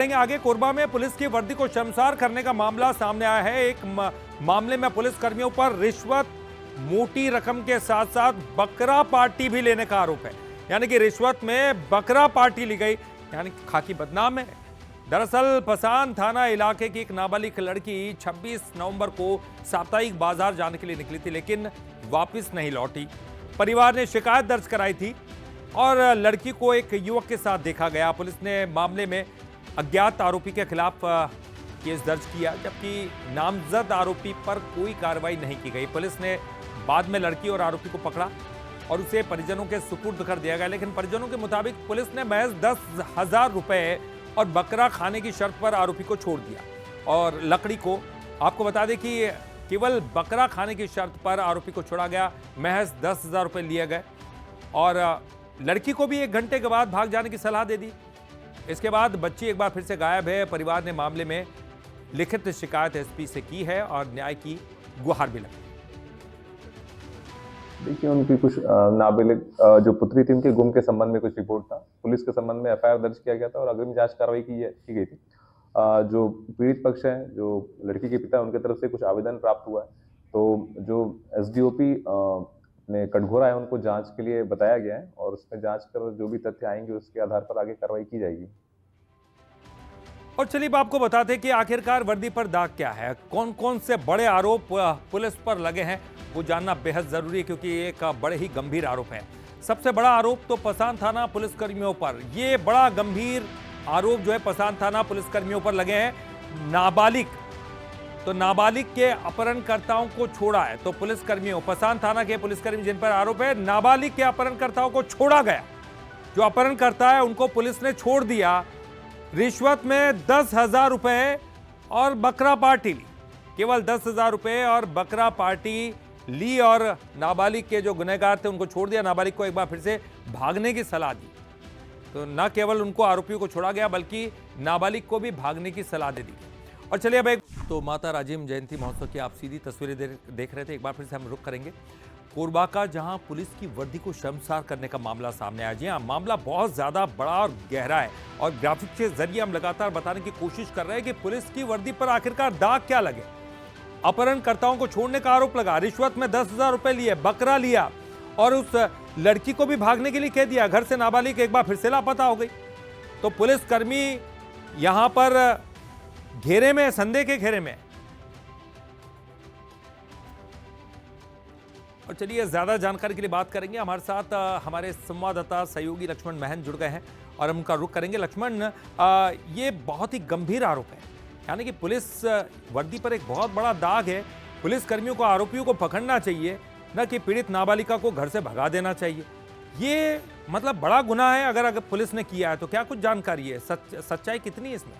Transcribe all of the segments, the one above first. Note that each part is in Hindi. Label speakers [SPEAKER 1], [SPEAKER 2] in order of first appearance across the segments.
[SPEAKER 1] आगे कोरबा में पुलिस की वर्दी को शर्मसार करने का मामला सामने आया है। एक मामले में पुलिस कर्मियों पर रिश्वत, मोटी रकम के साथ साथ बकरा पार्टी भी लेने का आरोप है। यानी कि रिश्वत में बकरा पार्टी ली गई, यानी खाकी बदनाम है। दरअसल पसान थाना इलाके की एक नाबालिग लड़की 26 नवंबर को साप्ताहिक बाजार जाने के लिए निकली थी, लेकिन वापस नहीं लौटी। परिवार ने शिकायत दर्ज कराई थी और लड़की को एक युवक के साथ देखा गया। पुलिस ने मामले में अज्ञात आरोपी के खिलाफ केस दर्ज किया, जबकि नामजद आरोपी पर कोई कार्रवाई नहीं की गई। पुलिस ने बाद में लड़की और आरोपी को पकड़ा और उसे परिजनों के सुपुर्द कर दिया गया, लेकिन परिजनों के मुताबिक पुलिस ने महज 10,000 रुपए और बकरा खाने की शर्त पर आरोपी को छोड़ दिया। और लकड़ी को आपको बता दें कि केवल बकरा खाने की शर्त पर आरोपी को छोड़ा गया। महज 10,000 रुपए लिए गए और लड़की को भी 1 घंटे के बाद भाग जाने की सलाह दे दी। इसके बाद बच्ची एक बार फिर से गायब है। परिवार ने मामले में लिखित शिकायत एसपी से की है और न्याय की गुहार भी लगाई।
[SPEAKER 2] देखिए, उनकी कुछ नाबालिग जो पुत्री थी, उनके गुम के संबंध में कुछ रिपोर्ट था। पुलिस के संबंध में एफआईआर दर्ज किया गया था और अग्रिम जांच कार्रवाई की गई थी। जो पीड़ित पक्ष है, जो लड़की के पिता, उनकी तरफ से कुछ आवेदन प्राप्त हुआ है। तो जो एसडीओपी ने कटघोरा है, उनको जांच के लिए बताया गया है और उसमें जांच कर जो भी तथ्य आएंगे उसके आधार पर आगे कार्रवाई की जाएगी।
[SPEAKER 1] और चलिए अब आपको बताते हैं कि आखिरकार वर्दी पर दाग क्या है, कौन कौन से बड़े आरोप पुलिस पर लगे हैं, वो जानना बेहद जरूरी है, क्योंकि एक बड़े ही गंभीर आरोप है। सबसे बड़ा आरोप तो पसान थाना पुलिसकर्मियों पर, ये बड़ा गंभीर आरोप जो है पसान थाना पुलिसकर्मियों पर लगे हैं। नाबालिग, तो नाबालिग के अपहरणकर्ताओं को छोड़ा है, तो पुलिसकर्मियों, पसान थाना के पुलिसकर्मी जिन पर आरोप है, नाबालिग के अपहरणकर्ताओं को छोड़ा गया। जो अपहरणकर्ता है उनको पुलिस ने छोड़ दिया। रिश्वत में 10,000 रुपए और बकरा पार्टी ली, केवल 10,000 रुपए और बकरा पार्टी ली और नाबालिग के जो गुनहगार थे उनको छोड़ दिया। नाबालिग को एक बार फिर से भागने की सलाह दी। तो न केवल उनको, आरोपियों को छोड़ा गया, बल्कि नाबालिग को भी भागने की सलाह दे दी। और चलिए अब एक तो माता राजिम जयंती महोत्सव की आप सीधी तस्वीरें देख रहे थे। एक बार फिर से हम रुख करेंगे कोरबा का, जहां पुलिस की वर्दी को शर्मसार करने का मामला सामने आया। जी हां, मामला बहुत ज्यादा बड़ा और गहरा है और ग्राफिक्स के जरिए हम लगातार बताने की कोशिश कर रहे हैं कि पुलिस की वर्दी पर आखिरकार दाग क्या लगे। अपहरणकर्ताओं को छोड़ने का आरोप लगा, रिश्वत में 10,000 रुपए लिए, बकरा लिया और उस लड़की को भी भागने के लिए कह दिया। घर से नाबालिग एक बार फिर से लापता हो गई। तो पुलिसकर्मी यहां पर घेरे में, संदेह के घेरे में। और चलिए ज्यादा जानकारी के लिए बात करेंगे। हमारे साथ हमारे संवाददाता सहयोगी लक्ष्मण महन जुड़ गए हैं और हम उनका रुख करेंगे। लक्ष्मण, ये बहुत ही गंभीर आरोप है, यानी कि पुलिस वर्दी पर एक बहुत बड़ा दाग है। पुलिस कर्मियों को, आरोपियों को पकड़ना चाहिए, न कि पीड़ित नाबालिका को घर से भगा देना चाहिए। ये मतलब बड़ा गुनाह है। अगर पुलिस ने किया है तो क्या कुछ जानकारी है, सच्चाई कितनी है इसमें?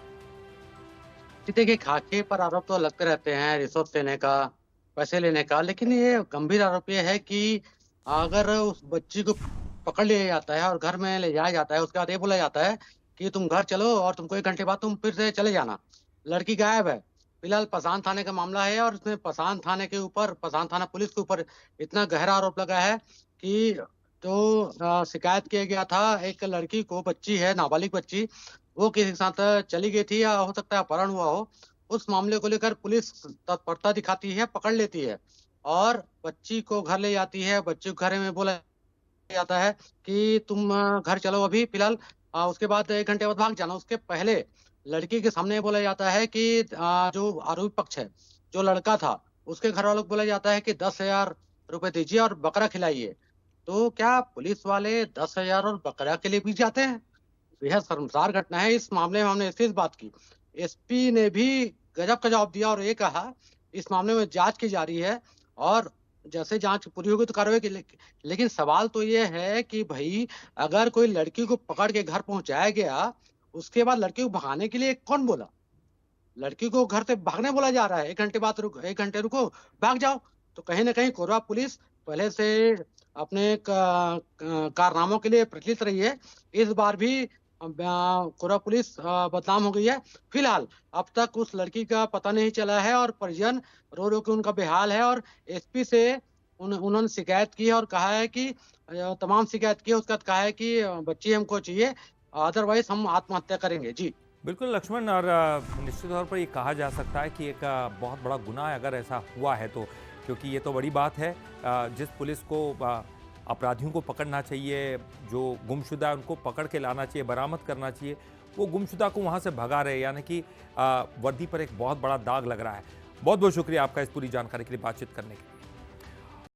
[SPEAKER 3] देखिए, खाके पर आरोप तो लगते रहते हैं, रिश्वत लेने का, पैसे लेने का, लेकिन ये गंभीर आरोप ये है कि अगर उस बच्ची को पकड़ लिया जाता है और घर में ले जाया जाता है, उसके बाद ये बोला जाता है कि तुम घर चलो और तुमको 1 घंटे बाद तुम फिर से चले जाना। लड़की गायब है। फिलहाल पसान थाने का मामला है और इसमें पसान थाने के ऊपर, पसान थाना पुलिस के ऊपर इतना गहरा आरोप लगा है कि जो शिकायत किया गया था, एक लड़की को, बच्ची है, नाबालिग बच्ची, वो किसी के साथ चली गई थी या हो सकता है अपहरण हुआ हो। उस मामले को लेकर पुलिस तत्परता दिखाती है, पकड़ लेती है और बच्ची को घर ले जाती है। बच्ची को घर में बोला जाता है कि तुम घर चलो अभी फिलहाल, उसके बाद 1 घंटे बाद भाग जाना। उसके पहले लड़की के सामने बोला जाता है कि जो आरोपी पक्ष है, जो लड़का था, उसके घर वालों को बोला जाता है कि 10,000 रुपए दीजिए और बकरा खिलाइए। तो क्या पुलिस वाले 10,000 और बकरा के लिए भी जाते हैं? बेहद शर्मसार घटना है। इस मामले में हमने एसपी से बात की। एसपी ने भी गजब का जवाब दिया और ये कहा इस मामले में जांच की जा रही है और जैसे जांच पूरी होगी तो कार्रवाई की। लेकिन सवाल तो ये है कि भाई, अगर कोई लड़की को पकड़ के घर पहुंचाया गया, उसके बाद लड़की को भगाने के लिए कौन बोला? लड़की को घर से भागने बोला जा रहा है, 1 घंटे बाद 1 घंटे रुको, भाग जाओ। तो कहीं ना कहीं कोरबा पुलिस पहले से अपने कारनामों के लिए प्रचलित रही है। इस बार भी कोरबा पुलिस बदनाम हो गई है। फिलहाल अब तक उस लड़की का पता नहीं चला है और परिजन रो रो के उनका बेहाल है और एसपी से उन्होंने शिकायत की है और कहा है कि तमाम शिकायत की है। उसके बाद कहा है कि बच्ची हमको चाहिए, अदरवाइज हम आत्महत्या करेंगे। जी।
[SPEAKER 1] बिल्कुल लक्ष्मण, और निश्चित तौर पर ये कहा जा सकता है कि एक बहुत बड़ा गुनाह है अगर ऐसा हुआ है तो, क्योंकि ये तो बड़ी बात है। जिस पुलिस को अपराधियों को पकड़ना चाहिए, जो गुमशुदा है उनको पकड़ के लाना चाहिए, बरामद करना चाहिए, वो गुमशुदा को वहाँ से भगा रहे, यानी कि वर्दी पर एक बहुत बड़ा दाग लग रहा है। बहुत बहुत शुक्रिया आपका इस पूरी जानकारी के लिए बातचीत करने के लिए।